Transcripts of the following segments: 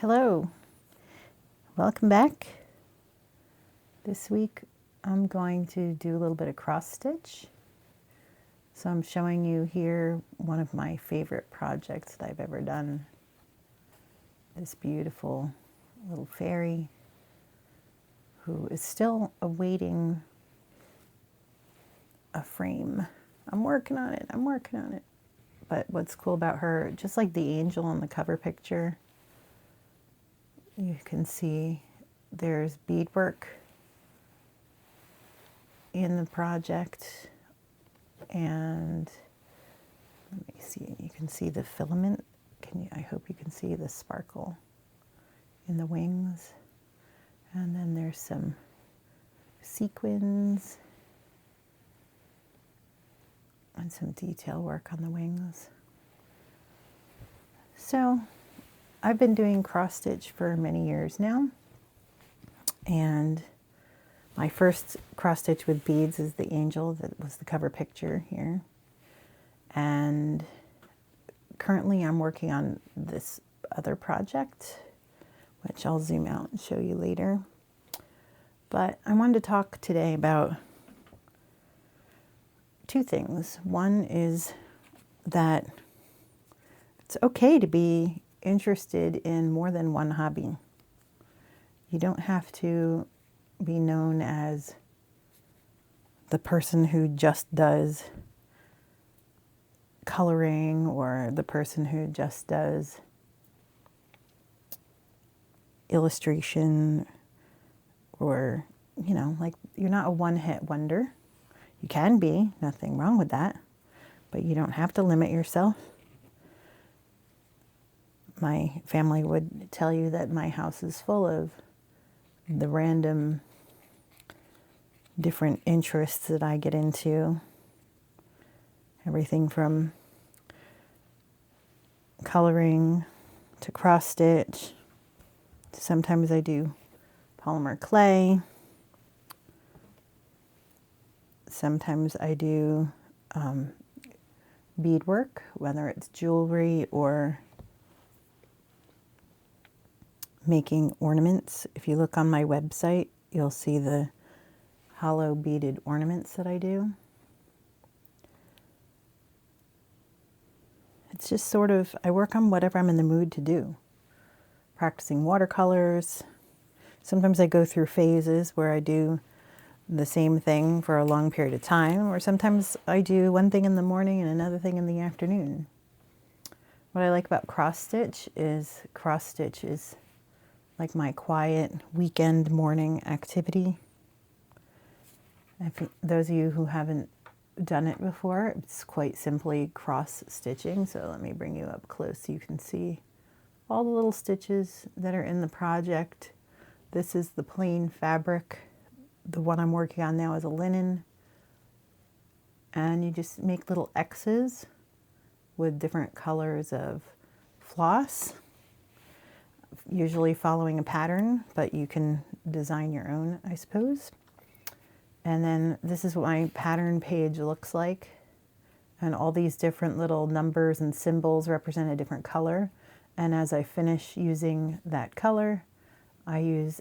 Hello, welcome back. This week I'm going to do a little bit of cross stitch. So I'm showing you here one of my favorite projects that I've ever done. This beautiful little fairy who is still awaiting a frame. I'm working on it. But what's cool about her, just like the angel on the cover picture, you can see there's beadwork in the project, and let me see, you can see the filament. I hope you can see the sparkle in the wings. And then there's some sequins and some detail work on the wings. So I've been doing cross stitch for many years now, and my first cross stitch with beads is the angel that was the cover picture here. And currently I'm working on this other project, which I'll zoom out and show you later. But I wanted to talk today about two things. One is that it's okay to be interested in more than one hobby. You don't have to be known as the person who just does coloring, or the person who just does illustration, or, you know, like, you're not a one-hit wonder. You can be, nothing wrong with that, but you don't have to limit yourself. My family would tell you that my house is full of the random different interests that I get into. Everything from coloring to cross stitch. Sometimes I do polymer clay. Sometimes I do beadwork, whether it's jewelry or making ornaments. If you look on my website, you'll see the hollow beaded ornaments that I do. It's just sort of, I work on whatever I'm in the mood to do. Practicing watercolors. Sometimes I go through phases where I do the same thing for a long period of time, or sometimes I do one thing in the morning and another thing in the afternoon. What I like about cross stitch is like my quiet weekend morning activity. If those of you who haven't done it before, it's quite simply cross stitching. So let me bring you up close so you can see all the little stitches that are in the project. This is the plain fabric. The one I'm working on now is a linen. And you just make little X's with different colors of floss, usually following a pattern, but you can design your own, I suppose. And then this is what my pattern page looks like. And all these different little numbers and symbols represent a different color. And as I finish using that color, I use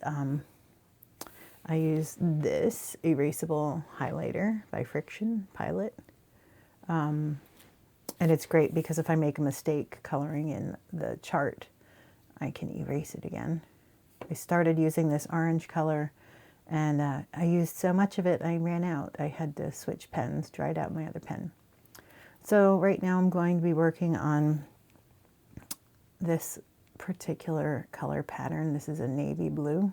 this erasable highlighter by Friction Pilot. And it's great because if I make a mistake coloring in the chart, I can erase it again. I started using this orange color, and I used so much of it I ran out. I had to switch pens, dried out my other pen. So right now I'm going to be working on this particular color pattern. This is a navy blue.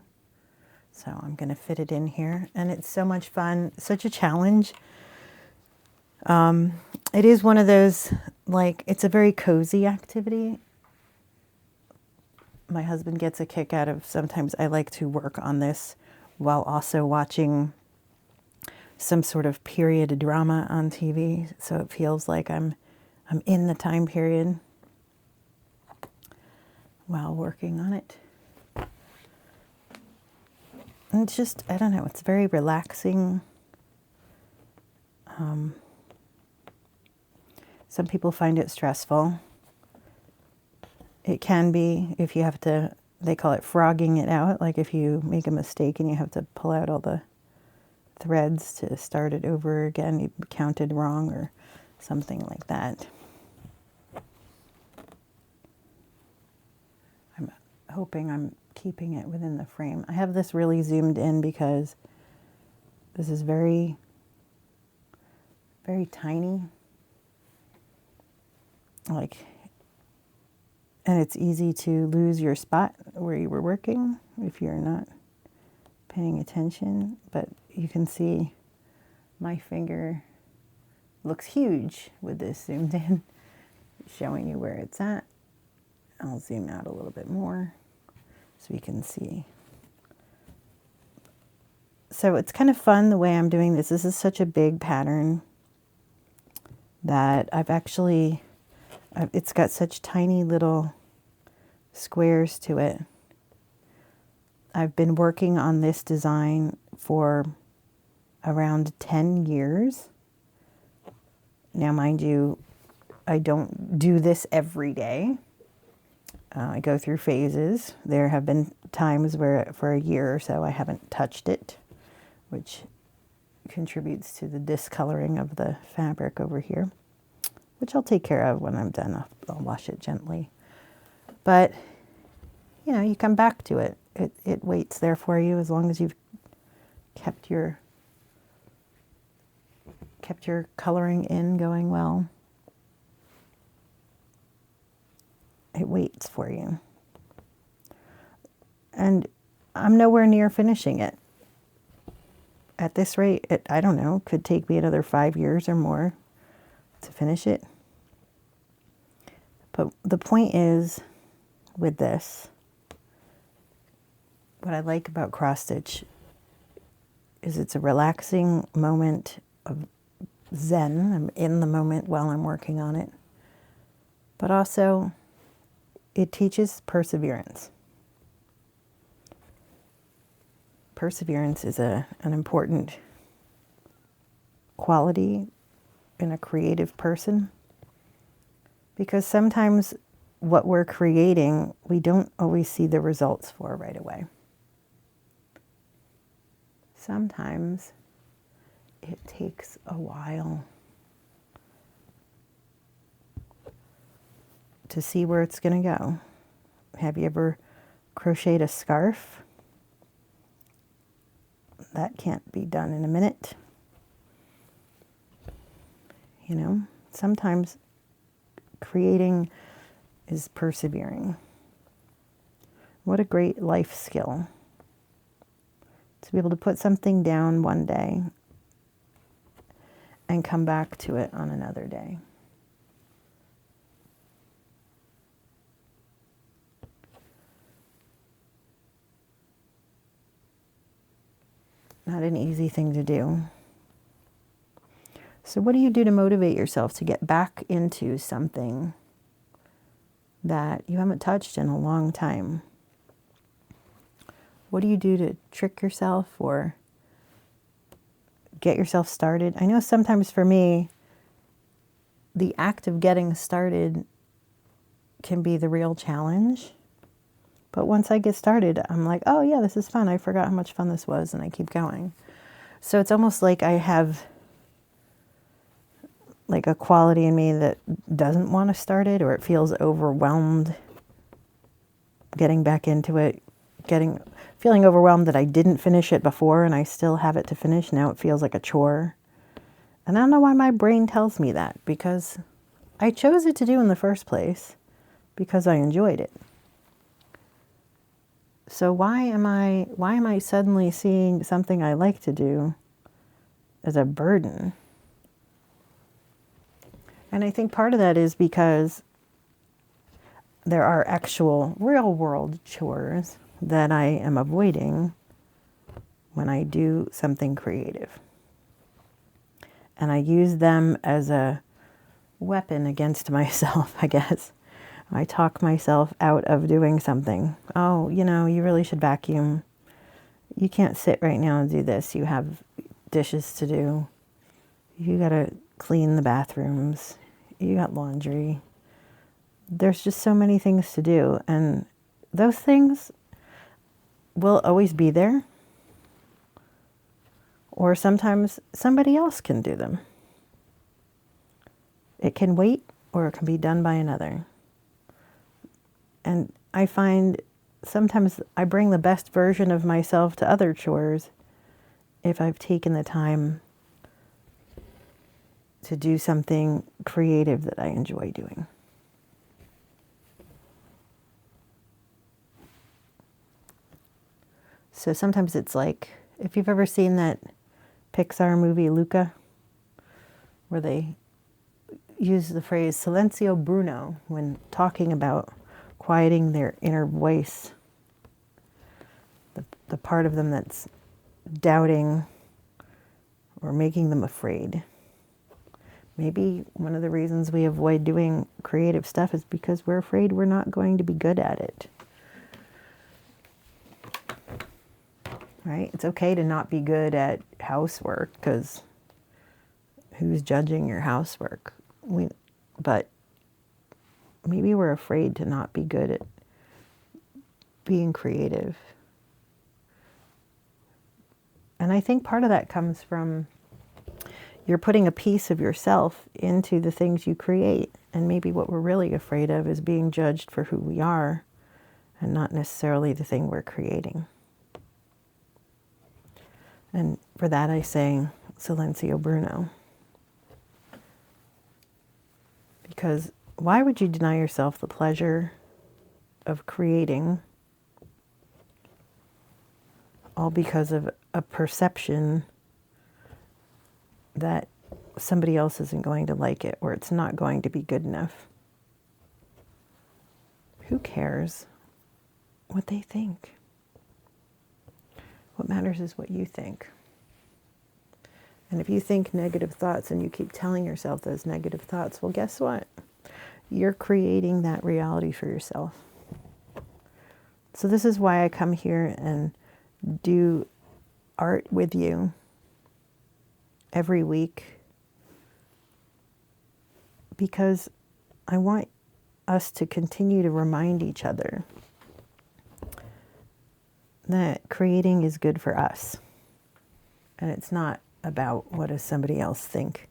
So I'm going to fit it in here, and it's so much fun, such a challenge. It is one of those, like, it's a very cozy activity. My husband gets a kick out of, sometimes I like to work on this while also watching some sort of period drama on TV, so it feels like I'm in the time period while working on it. And it's just, I don't know, it's very relaxing. Some people find it stressful. It can be if you have to they call it frogging it out. Like if you make a mistake and you have to pull out all the threads to start it over again, you counted wrong or something like that. I'm hoping I'm keeping it within the frame. I have this really zoomed in because this is very, very tiny. Like, and it's easy to lose your spot where you were working if you're not paying attention. But you can see my finger looks huge with this zoomed in, showing you where it's at. I'll zoom out a little bit more so you can see. So it's kind of fun the way I'm doing this. This is such a big pattern that it's got such tiny little squares to it. I've been working on this design for around 10 years. Now, mind you, I don't do this every day. I go through phases. There have been times where for a year or so I haven't touched it, which contributes to the discoloring of the fabric over here, which I'll take care of when I'm done. I'll wash it gently. But, you know, you come back to it. It waits there for you as long as you've kept your coloring in going well. It waits for you. And I'm nowhere near finishing it. At this rate, I don't know, could take me another 5 years or more to finish it. But the point is, with this, what I like about cross stitch is it's a relaxing moment of zen. I'm in the moment while I'm working on it. But also, it teaches perseverance. Perseverance is an important quality in a creative person, because sometimes what we're creating, we don't always see the results for right away. Sometimes it takes a while to see where it's going to go. Have you ever crocheted a scarf? That can't be done in a minute. You know, sometimes creating is persevering. What a great life skill to be able to put something down one day and come back to it on another day. Not an easy thing to do. So what do you do to motivate yourself to get back into something that you haven't touched in a long time? What do you do to trick yourself or get yourself started? I know sometimes for me, the act of getting started can be the real challenge. But once I get started, I'm like, oh yeah, this is fun. I forgot how much fun this was, and I keep going. So it's almost like I have like a quality in me that doesn't want to start it, or it feels overwhelmed getting back into it, feeling overwhelmed that I didn't finish it before and I still have it to finish. Now it feels like a chore. And I don't know why my brain tells me that, because I chose it to do in the first place because I enjoyed it. So why am I suddenly seeing something I like to do as a burden? And I think part of that is because there are actual real world chores that I am avoiding when I do something creative. And I use them as a weapon against myself, I guess. I talk myself out of doing something. Oh, you know, you really should vacuum. You can't sit right now and do this. You have dishes to do. You gotta clean the bathrooms. You got laundry. There's just so many things to do. And those things will always be there, or sometimes somebody else can do them. It can wait, or it can be done by another. And I find sometimes I bring the best version of myself to other chores if I've taken the time to do something creative that I enjoy doing. So sometimes it's like, if you've ever seen that Pixar movie Luca, where they use the phrase silencio bruno when talking about quieting their inner voice, the part of them that's doubting or making them afraid. Maybe one of the reasons we avoid doing creative stuff is because we're afraid we're not going to be good at it. Right? It's okay to not be good at housework, because who's judging your housework? But maybe we're afraid to not be good at being creative. And I think part of that comes from you're putting a piece of yourself into the things you create. And maybe what we're really afraid of is being judged for who we are and not necessarily the thing we're creating. And for that I say silencio bruno. Because why would you deny yourself the pleasure of creating, all because of a perception that somebody else isn't going to like it, or it's not going to be good enough? Who cares what they think? What matters is what you think. And if you think negative thoughts and you keep telling yourself those negative thoughts, well, guess what? You're creating that reality for yourself. So this is why I come here and do art with you every week, because I want us to continue to remind each other that creating is good for us. And it's not about what does somebody else think.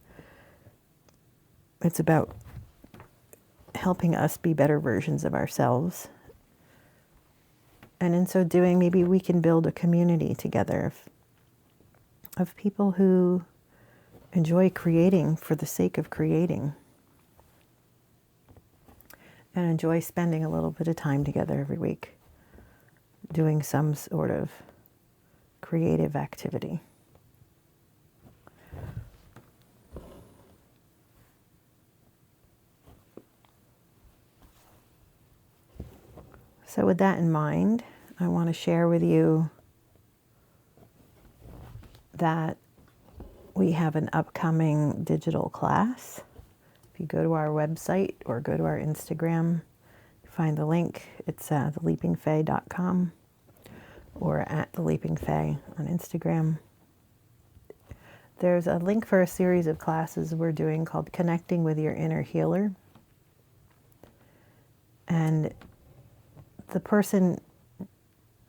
It's about helping us be better versions of ourselves. And in so doing, maybe we can build a community together of people who enjoy creating for the sake of creating, and enjoy spending a little bit of time together every week doing some sort of creative activity. So with that in mind, I want to share with you that we have an upcoming digital class. If you go to our website or go to our Instagram, find the link. It's theleapingfae.com or at theleapingfae on Instagram. There's a link for a series of classes we're doing called Connecting with Your Inner Healer. And the person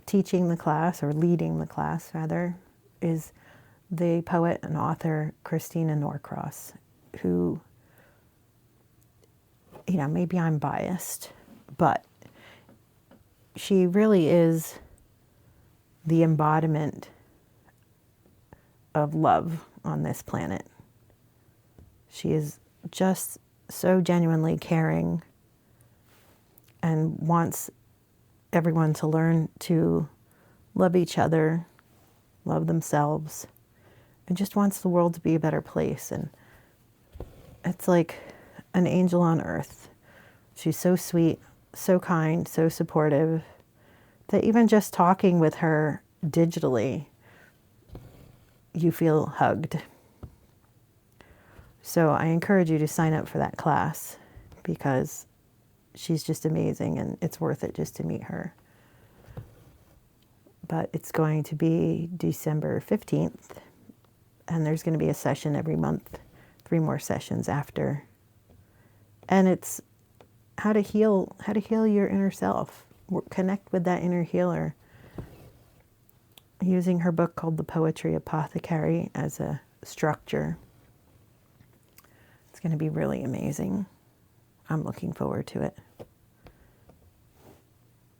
teaching the class, or leading the class rather, is the poet and author Christina Norcross, who, maybe I'm biased, but she really is the embodiment of love on this planet. She is just so genuinely caring and wants everyone to learn to love each other, love themselves, and just wants the world to be a better place. And it's like an angel on earth. She's so sweet, so kind, so supportive, that even just talking with her digitally, you feel hugged. So I encourage you to sign up for that class, because she's just amazing and it's worth it just to meet her. But it's going to be December 15th, and there's going to be a session every month, 3 more sessions after. And it's how to heal your inner self. connect with that inner healer using her book called The Poetry Apothecary as a structure. It's going to be really amazing. I'm looking forward to it.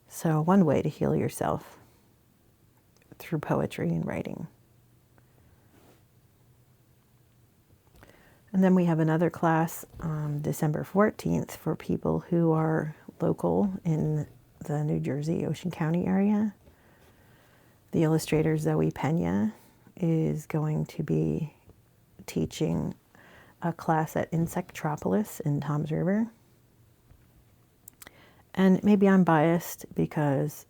So one way to heal yourself through poetry and writing. And then we have another class on December 14th for people who are local in the New Jersey, Ocean County area. The illustrator Zoe Pena is going to be teaching a class at Insectropolis in Toms River. And maybe I'm biased because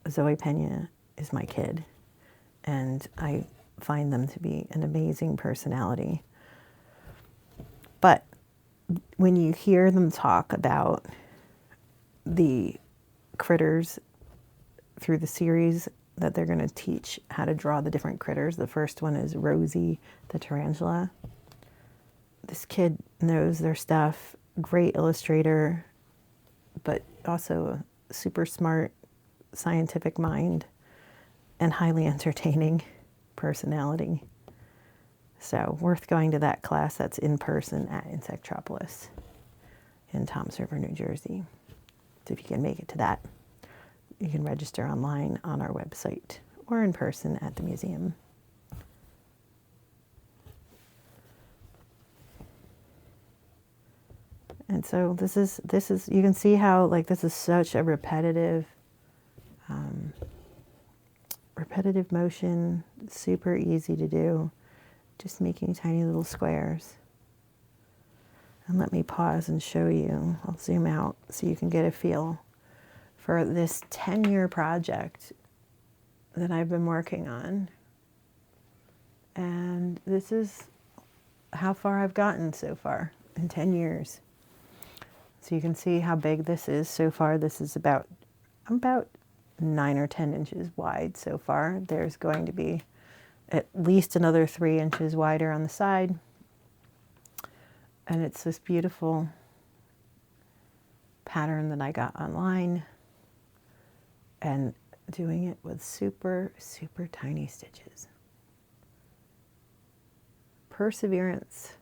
Zoe Pena is my kid, and I find them to be an amazing personality. But when you hear them talk about the critters through the series that they're going to teach how to draw the different critters. The first one is Rosie the tarantula. This kid knows their stuff, great illustrator, but also a super smart, scientific mind and highly entertaining personality. So worth going to that class. That's in person at Insectropolis in Toms River, New Jersey. So if you can make it to that, you can register online on our website or in person at the museum. And so this is you can see how like this is such a repetitive motion, super easy to do, just making tiny little squares. And let me pause and show you. I'll zoom out so you can get a feel for this 10-year project that I've been working on. And this is how far I've gotten so far in 10 years. So you can see how big this is so far. This is about 9 or 10 inches wide so far. There's going to be at least another 3 inches wider on the side. And it's this beautiful pattern that I got online and doing it with super, super tiny stitches. Perseverance.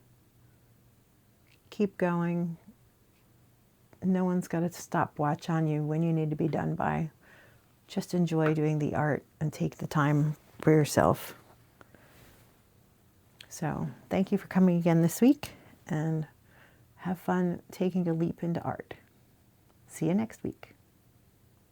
Keep going. No one's got to stop watch on you when you need to be done by. Just enjoy doing the art and take the time for yourself. So thank you for coming again this week, and have fun taking a leap into art. See you next week.